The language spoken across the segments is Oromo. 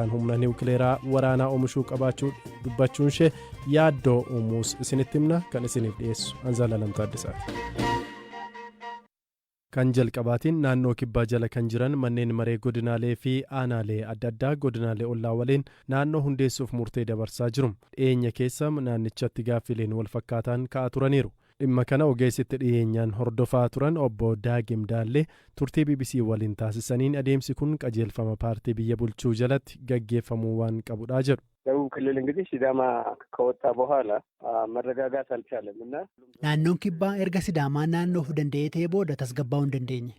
humna niwukileeraa waraanaa oomishuu qabaachuu dubbachuun ishee yaaddoo uumuus isinitti himna kan isiniif dhiyeessu Anzaala Lamtaaddisaati. Kan jalqabaatiin naannoo kibbaa jala kan jiran manneen maree godinaalee fi aanaalee adda addaa godinaalee ollaa waliin naannoo hundeessuuf murtee dabarsaa jiru. Dhiyeenya keessa naannichatti gaaffileen wal fakkaataan ka'aa turaniiru. Dhimma kana ogeessitti dhiyeenyaan hordofaa turan obbo Daagim Daallee turtii BBC waliin taasisaniin adeemsi kun qajeelfama paartii biyya bulchuu jalatti gaggeeffamuu waan qabudha jedhu. ደቡብ ክልል እንግዲህ ሲዳማ ከወጣ በኋላ መረጋጋት አልቻለምና naannoon kibbaa erga sidaamaa naannoof danda'ee ta'ee booda tasgabbaa'uu hin dandeenye.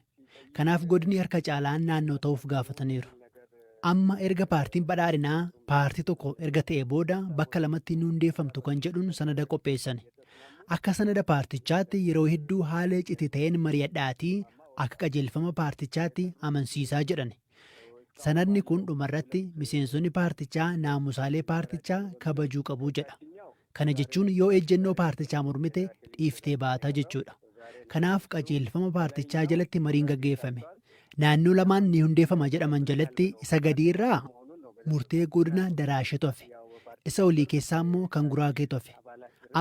Kanaaf godinni harka caalaan naannoo ta'uuf gaafataniiru. Amma erga paartiin badhaadhinaa paartii tokko erga ta'ee booda bakka lamatti ni hundeeffamtu kan jedhuun sanada qopheessan. Akka sanada paartichaatti yeroo hedduu haala iccitii ta'een mari'adhaatii akka qajeelfama paartichaatti amansiisaa jedhan. Sanadni kun dhumarratti miseensonni paartichaa naamusaalee paartichaa kabajuu qabu jedha. Kana jechuun yoo ejjennoo paartichaa mormite dhiiftee baata jechuudha. Kanaaf qajeelfama paartichaa jalatti mariin gaggeeffame. Naannoo lamaan ni hundeeffama jedhaman jalatti isa gadii irraa murtee godina Daraashee tofe. Isa olii keessaa immoo kan Guraagee tofe.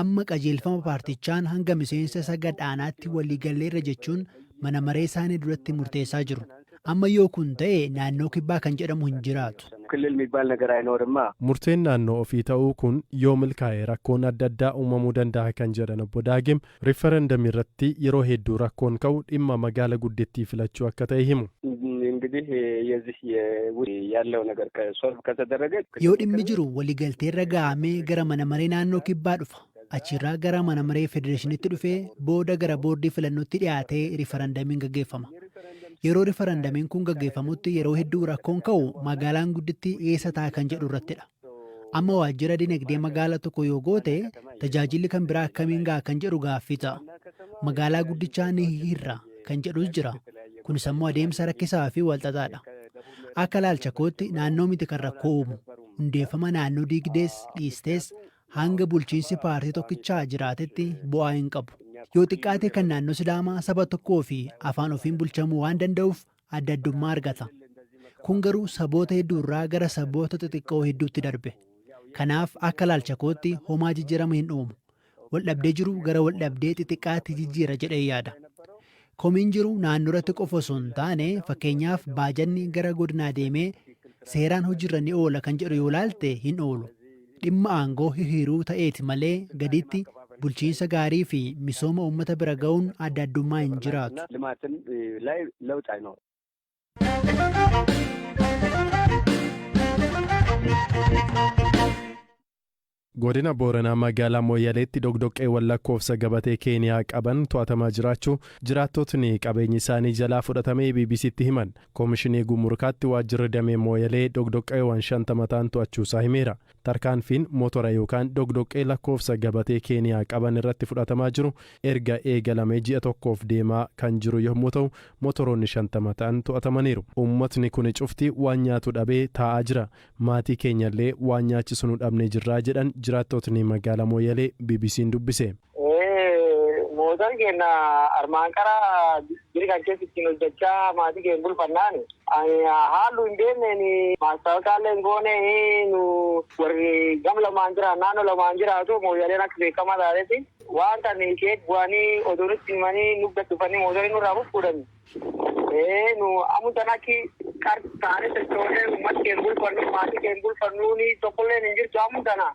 Amma qajeelfama paartichaan hanga miseensa isa gadhaanaatti waliigalleerra jechuun mana maree isaanii duratti murteessaa jiru. Amma yoo kun ta'e naannoo kibbaa kan jedhamu hin jiraatu. ክልል የሚባል ነገር አይኖርማ Murteen naannoo ofii ta'uu kun yoo milkaa'e rakkoon adda addaa uumamuu danda'a kan jedhan obbo Daagim riifarandamii irratti yeroo hedduu rakkoon ka'u dhimma magaala guddittii filachuu akka ta'e himu. እንግዲህ የዚህ ያለው ነገር ከሶልቭ ከተደረገ Yoo dhimmi jiru waliigalteerra ga'amee gara mana maree naannoo kibbaa dhufa. Achirraa gara mana maree federeeshiniitti dhufee booda gara boordii filannootti dhiyaatee riifarandamiin gaggeeffama. Yeroo riifarandamiin kun gaggeeffamutti yeroo hedduu rakkoon ka'u magaalaan guddittii eessa ta'a kan jedhu irrattidha. Amma waajjira dinagdee magaalaa tokko yoo goote tajaajilli kan biraa akkamiin ga'a kan jedhu gaaffii ta'a. Magaalaa guddichaa ni hirra kan jedhus jira. Kunis ammoo adeemsa rakkisaa fi walxaxaadha. Akka ilaalcha kootti naannoo miti kan rakkoo uumu hundeeffama naannoo diigdees dhiistees hanga bulchiinsi paartii tokkichaa jiraatetti bu'aa hin qabu. Yoo xiqqaate kan naannoo Sidaamaa saba tokkoo fi afaan ofiin bulchamuu waan danda'uuf adda addummaa argata. Kun garuu saboota hedduurraa gara saboota xixiqqoo hedduutti darbe. Kanaaf akka ilaalcha kootti homaa jijjiirama hin uumu. Waldhabdee jiru gara waldhabdee xixiqqaatti jijjiira jedhee yaada. Komiin jiru naannoo irratti qofa osoo hin taane fakkeenyaaf baajanni gara godinaa deemee seeraan hojiirra ni oola kan jedhu yoo ilaalte hin oolu. Dhimma aangoo hihiruu ta'eeti malee gaditti bulchiinsa gaarii fi misooma uummata bira ga'uun adda addummaa hin jiraatu. ልማትን ላይ ለውጥ አይኖርም። Godina Booranaa magaalaa Mooyyaleetti dogdoqqeewwan lakkoofsa gabatee Keeniyaa qaban to'atamaa jiraachuu jiraattotni qabeenyi isaanii jalaa fudhatamee BBCtti himan. Koomishinii Gumurkaatti waajjirri damee Mooyyalee dogdoqqeewwan 50 ta'an to'achuusaa himeera. Tarkaanfiin motora yookaan dogdoqqee lakkoofsa gabatee Keeniyaa qaban irratti fudhatamaa jiru erga eegalamee ji'a tokkoof deemaa kan jiru yommuu ta'u motoroonni 50 ta'an to'atamaniiru. Uummatni kun cufti waan nyaatu dhabee taa'aa jira. Maatii keenyallee waan nyaachisu nu dhabnee jirraa jedhan jiraattotni magaalaa Mooyyalee BBC'n dubbise. Mootaan keenya armaan karaa biyya kan keessatti hojjechaa maatii keenya bulfannaan haallu hin deemneen maastawaqaallee hin goone nu warri gam lamaan jira naannoo lamaan jiraatu Mooyyaleen akka beekamaa taatetti waan kan ishee bu'anii oduunitti himanii nuggatti dhufanii mootorii nurraa fuudhani. Nu amutan akki taanee sochoolee uummata keenya bulfannu maatii keenya bulfannuuni tokkollee hin jirtu amutana.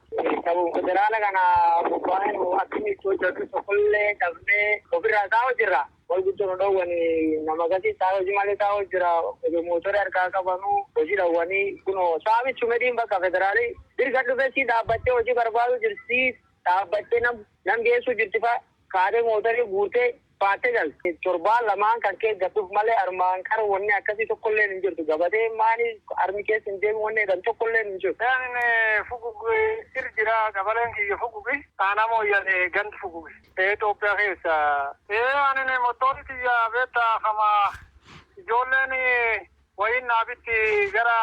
Sabuu federaala kana bobba'ee nu akkini hojjetu tokkollee dhabnee ofirraa taa'u jirra. Wal guddoo dhowwani nama gadi taa'u hojii malee taa'u jira. Mootorii harkaa qabanu hojii dhowwanii kunoo saamichu mediin bakka federaalii dirga dhufeessi dhaabbattee hojii barbaadu jirti dhaabbattee nam geessu jirti fa'a kaadee mootorii guutee baatee galte. Torbaan lamaan kan kee gatuuf malee armaan kara wanni akkasii tokkollee hin jirtu. Gabatee maali armi keessa hin deemu wanni kan tokkollee hin jirtu. Fugugi sir jira gabaleen kiyya fugugi aanaa Mooyyalee gandi fugugi. Itoophiyaa keessa. Ani motorri kiyya beektaa kama ijoolleen wayiin naabitti gara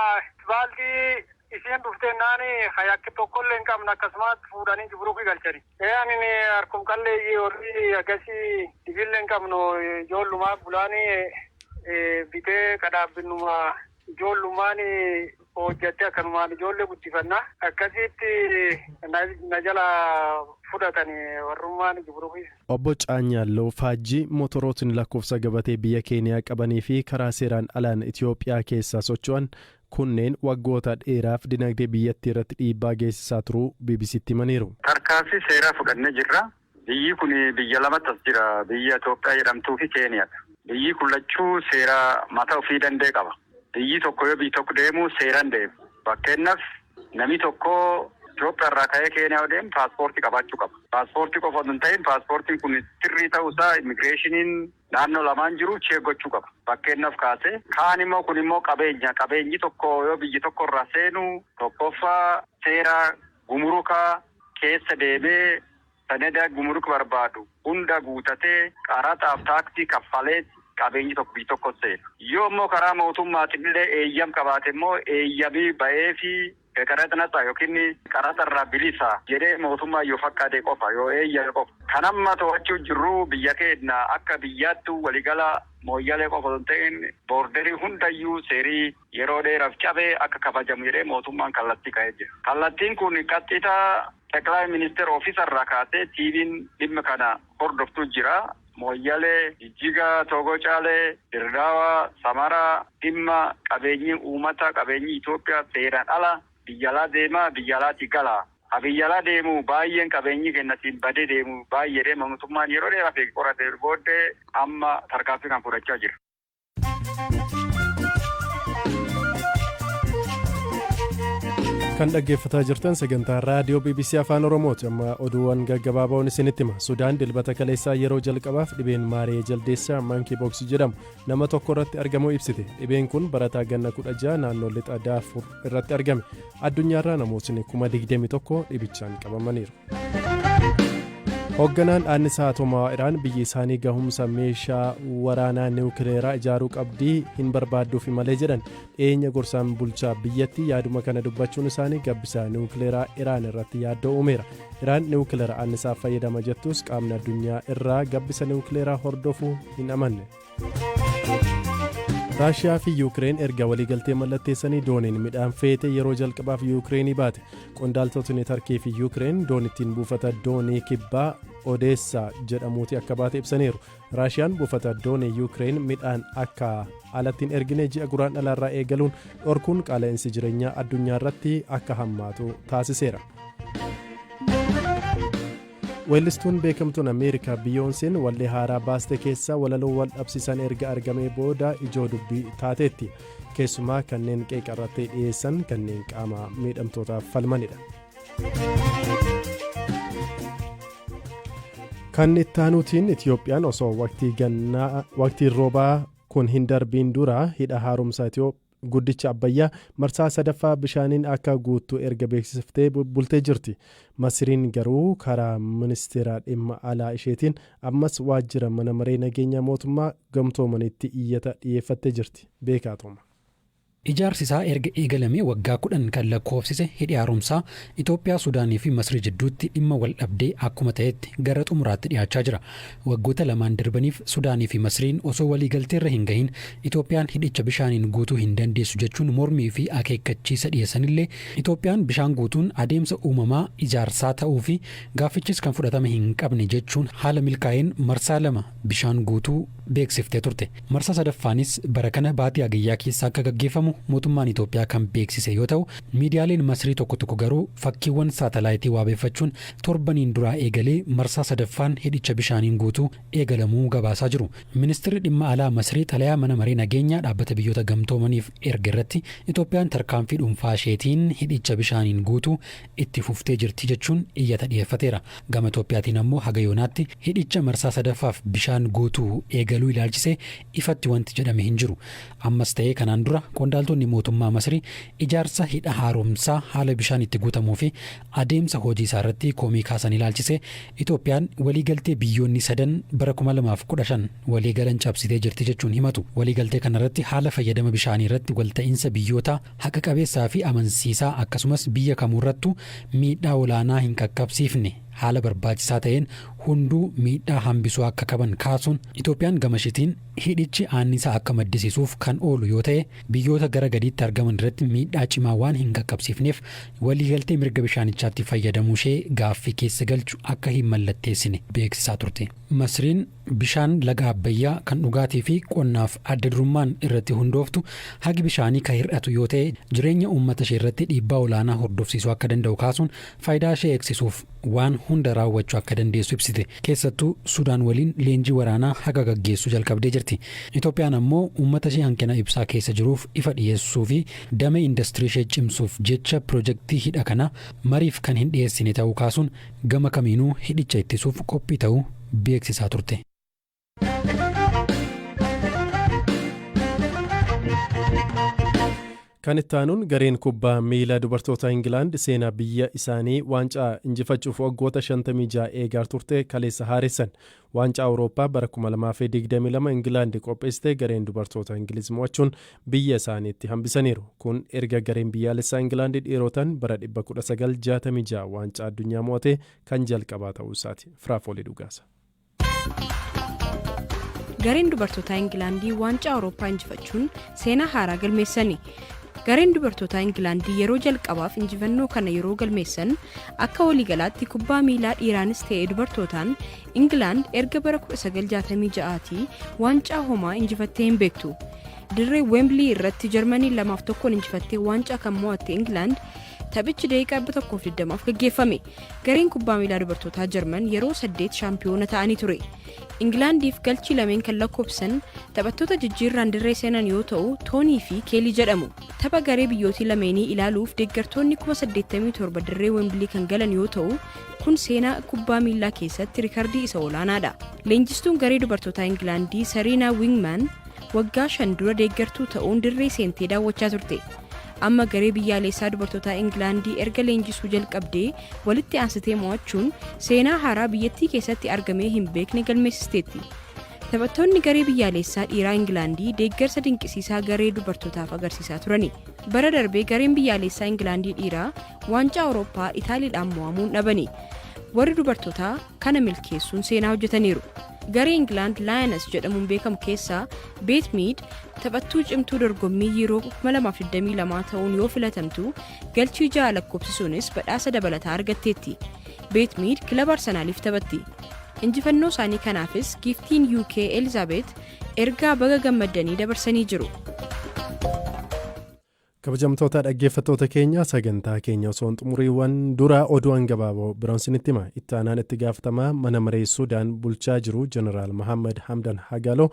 baaltii isiin dhuftee naani hayakki tokkollee hin qabne akkasumas fuudhanii jibruufi galchani. Ani harkum qallee warri akkasii ibillee hin qabnu ijoollumaa bulaanii bitee kadhaabbinuma ijoollumaan hojjette akkanumaan ijoollee guddifannaa akkasitti na jala fudhatanii warrummaan Gibruufi. Obbo Caanyaaloo Faajjii motorootni lakkoofsa gabatee biyya Keeniyaa qabanii fi karaa seeraan alaan Itoophiyaa keessaa socho'an kunneen waggoota dheeraaf dinagdee biyyattii irratti dhiibbaa geessisaa turuu BBCtti himaniiru. Tarkaanfii seeraa fudhannee jirra. Biyyi kun biyya lamatti as jira. Biyya Itoophiyaa jedhamtuu fi Keeniyaadha. Biyyi kun lachuu seera mataa ofii danda'e qaba. Biyyi tokko yoo biyyi tokko deemu seeraan deemu. Fakkeenyaaf namni tokko Itoophiyaa irraa ka'ee Keeniyaa deemu paaspoortii qabaachuu qaba. Paaspoortii qofa osoo hin ta'in paaspoortiin kun sirrii ta'uusaa immigireeshiniin naannoo lamaan jiru cheegochuu qaba. Fakkeenyaaf kaasee kaan immoo kun immoo qabeenya. Qabeenyi tokko yoo biyyi tokko irraa seenu tokkoffaa seera gumurukaa keessa deemee sanada gumuruka barbaadu hunda guutatee qaraxaaf taaksii kaffalee qabeenyi tokko biyyi tokko seena. Yoo immoo karaa mootummaatiin illee eeyyam qabaate immoo eeyyamii ba'ee fi qaraxa yookiin qaraxa irraa bilisa jedhee mootummaa yoo fakkaate qofa yoo eeyyame qofa. Kan amma to'achuu jirru biyya keenya akka biyyaattu waligala mooyyalee qofa osoo hin ta'in boorderii hundayyuu seerii yeroo dheeraaf cabee akka kabajamu jedhee mootummaan kallattii ka'ee jira. Kallattiin kun qaxxitaa Xeqlaa Ministeera Ofiisa irraa kaasee TV'n dhimma kana hordoftuu jira. Mooyyalee, Jijjiga, Togo Caalee, Dirdaawaa, Samaraa dhimma qabeenyi uummata qabeenyi Itoophiyaa seeraan ala biyya alaa deemaa biyya alaatti gala. Biyya alaa deemu baay'een qabeenyi kennatiin badee deemu baay'ee mootummaan yeroo dheeraaf qoratee booddee amma tarkaanfii kan fudhachaa jira. Kan dhaggeeffataa jirtan sagantaa raadiyoo BBC Afaan Oromooti. Amma oduuwwan gaggabaaboon isinitti hima. Sudaan dilbata kaleessaa yeroo jalqabaaf dhibeen maaree jaldeessaa maankii booksii jedhamu nama tokko irratti argamuu ibsite. Dhibeen kun barataa ganna 16 naannoo lixa Daarfur irratti argame. Addunyaarraa namootni 21,000 dhibichaan qabamaniiru. Hoogganaan annisaa atomaa Iraan biyyi isaanii gahumsa meeshaa waraanaa niwukileeraa ijaaruu qabdii hin barbaadduufi malee jedhan dhiyeenya gorsaan bulchaa biyyattii yaaduma kana dubbachuun isaanii gabbisaa niwukileeraa Iraan irratti yaaddoo uumeera. Iraan niwukileera annisaaf fayyadama jettus qaamni addunyaa irraa gabbisa niwukileeraa hordofuu hin amanne. Raashiyaa fi Yuukireen erga waliigaltee mallatteessanii dooniin midhaan feete yeroo jalqabaaf Yuukireenii baate. Qondaaltotni Tarkii fi Yuukireen doonittiin buufata doonii kibbaa Odeessaa jedhamuuti akka baate ibsaniiru. Raashiyaan buufata doonii Yuukireen midhaan akka alattiin ergine ji'a guraandhalaarraa eegaluun dhorkuun qaala'insi jireenyaa addunyaa irratti akka hammaatu taasiseera. Weellistuun beekamtuun Ameerikaa Biyoonseen wallee haaraa baaste keessaa walaloo wal dhabsiisan erga argamee booda ijoo dubbii taateetti. Keessumaa kanneen qeeqa irratti dhiyeessan kanneen qaama miidhamtootaaf falmanidha. Kan itti aanuutiin Itiyoophiyaan osoo waqtiin roobaa kun hin darbiin dura hidha haaromsaa Itiyoophiyaa guddicha Abbayyaa marsaa sadaffaa bishaaniin akka guuttuu erga beeksiftee bultee jirti. Masiriin garuu karaa ministeera dhimma alaa isheetiin ammas waajjira mana maree nageenya mootummaa gamtoomanitti iyyata dhiyeeffattee jirti. Beekaatuma. Ijaarsi isaa erga eegalamee waggaa 10 kan lakkoofsise hidhi haaromsaa Itoophiyaa, Sudaanii fi Masrii jidduutti dhimma wal dhabdee akkuma ta'etti gara xumuraatti dhiyaachaa jira. Waggoota lamaan darbaniif Sudaanii fi Masriin osoo waliigalteerra hin gahin Itoophiyaan hidhicha bishaaniin guutuu hin dandeessu jechuun mormii fi akeekkachiisa dhiyeessanillee Itoophiyaan bishaan guutuun adeemsa uumamaa ijaarsaa ta'uu fi gaaffichis kan fudhatama hin qabne jechuun haala milkaa'een marsaa 2 bishaan guutuu beeksiftee turte. Marsaa sadaffaanis bara kana baatii hagayyaa keessa akka gaggeeffamu mootummaan Itoophiyaa kan beeksise yoo ta'u, miidiyaaleen Masrii tokko tokko garuu fakkiiwwan saatalaayitii waabeeffachuun torbaniin duraa eegalee marsaa sadaffaan hidhicha bishaaniin guutuu eegalamuu gabaasaa jiru. Ministeerri dhimma alaa Masrii xalayaa mana maree nageenyaa dhaabbata biyyoota gamtoomaniif erga irratti Itoophiyaan tarkaanfii dhuunfaa isheetiin hidhicha bishaaniin guutuu itti fuftee jirti jechuun iyyata dhiyeeffateera. Gama Itoophiyaatiin ammoo haga yoonaatti hidhicha marsaa sadaffaaf bishaan guutuu eegaluu ilaalchisee ifatti wanti jedhame hin jiru. Ammas ta'ee kanaan dura qondaaltonni mootummaa Masrii ijaarsa hidha haaromsaa haala bishaan itti guutamuu fi adeemsa hojii isaa irratti komii kaasan ilaalchisee Itoophiyaan waliigaltee biyyoonni 3 bara 2015 waliigalan cabsitee jirti jechuun himatu. Waliigaltee kanarratti haala fayyadama bishaanii irratti walta'iinsa biyyoota haqa qabeessaa fi amansiisaa akkasumas biyya kamuurrattu miidhaa olaanaa hin qaqqabsiifne haala barbaachisaa ta'een hunduu miidhaa hambisuu akka qaban kaasuun Itoophiyaan gamashitiin hidhichi annisaa akka maddisiisuuf kan oolu yoo ta'e biyyoota gara gadiitti argaman irratti miidhaa cimaa waan hin qaqqabsiifneef waliigaltee mirga bishaanichaatti fayyadamuu ishee gaaffii keessa galchu akka hin mallatteessine beeksisaa turte. Masriin bishaan laga Abbayyaa kan dhugaatii fi qonnaaf adda durummaan irratti hundooftu hagi bishaanii kan hir'atu yoo ta'e jireenya uummata ishee irratti dhiibbaa olaanaa hordofsiisuu akka danda'u kaasuun faayidaa ishee eegsisuuf waan hunda raawwachuu akka dandeessu ibsite. Keessattuu Sudaan waliin leenjii waraanaa haga gaggeessuu jalqabdee jirti. Itoophiyaan ammoo uummata ishee hanqina ibsaa keessa jiruuf ifa dhiyeessuu fi damee industirii ishee cimsuuf jecha piroojeektii hidha kana mariif kan hin dhiyeessine ta'uu kaasuun gama kamiinuu hidhicha ittisuuf qophii ta'uu beeksisaa turte. Kan itti aanuun gareen kubbaa miilaa dubartoota Ingilaand seenaa biyya isaanii waancaa injifachuuf waggoota 56 eegaa turte kaleessa haaressan. Waancaa Awurooppaa bara 2022 Ingilaand qopheessite gareen dubartoota Ingiliz mo'achuun biyya isaaniitti hambisaniiru. Kun erga gareen biyyaalessaa Ingilaand dhiirotaan bara 1966 waancaa addunyaa mo'ate kan jalqabaa ta'uu isaati. Firaafoolii dhugaasa. Gareen dubartoota Ingilaandii waancaa Awurooppaa injifachuun seenaa haaraa galmeessani. Gareen dubartoota Ingilaandii yeroo jalqabaaf injifannoo kana yeroo galmeessan akka waliigalaatti kubbaa miilaa dhiiraanis ta'ee dubartootaan Ingilaand erga bara 1966tii waancaa homaa injifattee hin beektu. Dirree Wembley irratti Jarmanii 2-1 injifattee waancaa kan mo'atte Ingilaand taphichi daqiiqaa 120 gaggeeffame. Gareen kubbaa miilaa dubartootaa Jarman yeroo 8 shaampiyoona ta'anii ture. Ingilaandiif galchii lameen kan lakkoofsan taphattoota jijjiirraan dirree seenan yoo ta'u Toonii fi Keelii jedhamu. Tapha garee biyyootii lameenii ilaaluuf deeggartoonni 87 dirree Wembley kan galan yoo ta'u kun seenaa kubbaa miilaa keessatti riikardii isa olaanaadha. Leenjistuun garee dubartootaa Ingilaandii Sariinaa Wingman waggaa 5 dura deeggartuu ta'uun dirree seentee daawwachaa turte. Amma garee biyyaalessaa dubartootaa Ingilaandii erga leenjisuu jalqabdee walitti aansitee mo'achuun seenaa haaraa biyyattii keessatti argamee hin beekne galmeessisteetti. Taphattoonni garee biyyaalessaa dhiiraa Ingilaandii deeggarsa dinqisiisaa garee dubartootaaf agarsiisaa turani. Bara darbee gareen biyyaalessaa Ingilaandii dhiiraa waancaa Awurooppaa Itaaliidhaan mo'amuun dhabani. Warri dubartootaa kana milkeessuun seenaa hojjetaniiru. Garee Ingilaand Lioness jedhamuun beekamu keessaa Beet Mead taphattuu cimtuu dorgommii yeroo 2022 ta'uun yoo filatamtu galchii 6 lakkoofsisuunis badhaasa dabalataa argatteetti. Beet Mead kilaba Arsenaaliif taphatti. Injifannoo isaanii kanaafis giiftiin UK Elizabeth ergaa baga gammaddanii dabarsanii jiru. Kabajamtoota dhaggeeffattoota keenya sagantaa keenya osoo xumuriiwwan dura oduuwwan gabaaboo biroon isinitti hima. Itti aanaan itti gaafatamaa mana maree Sudaan bulchaa jiru Jeneraal Mohamed Hamdan Hagalo